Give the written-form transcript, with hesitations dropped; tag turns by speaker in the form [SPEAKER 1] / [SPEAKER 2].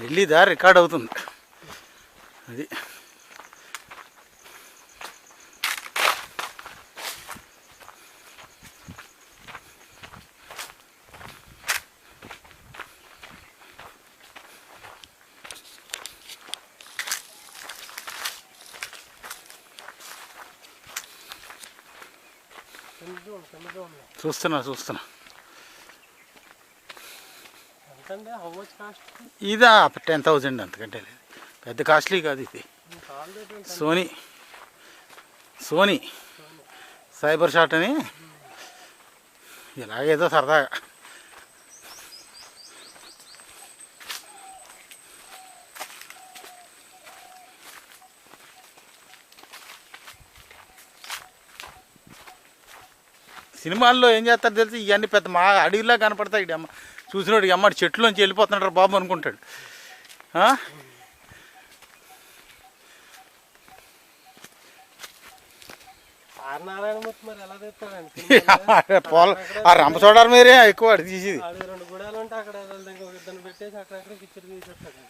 [SPEAKER 1] వెళ్ళిదా record అవుతుంది అది. చూస్తున్నా ఇదా 10,000 అంతకంటే లేదు, పెద్ద కాస్ట్లీ కాదు ఇది. సోనీ సైబర్ షాట్ అని ఇలాగేదో సరదాగా. సినిమాల్లో ఏం చేస్తారు తెలిసి ఇవన్నీ పెద్ద మా అడవిలా కనపడతాయి. ఇటు అమ్మ చూసినోడికి అమ్మ చెట్లోంచి వెళ్ళిపోతున్నాడు బాబు అనుకుంటాడు. రంపచోడారు మీరే ఎక్కువ తీసేది.
[SPEAKER 2] 2 గుడాలు ఉంటే అక్కడ పెట్టేసి అక్కడ కిచెన్ తీసేస్తాడు.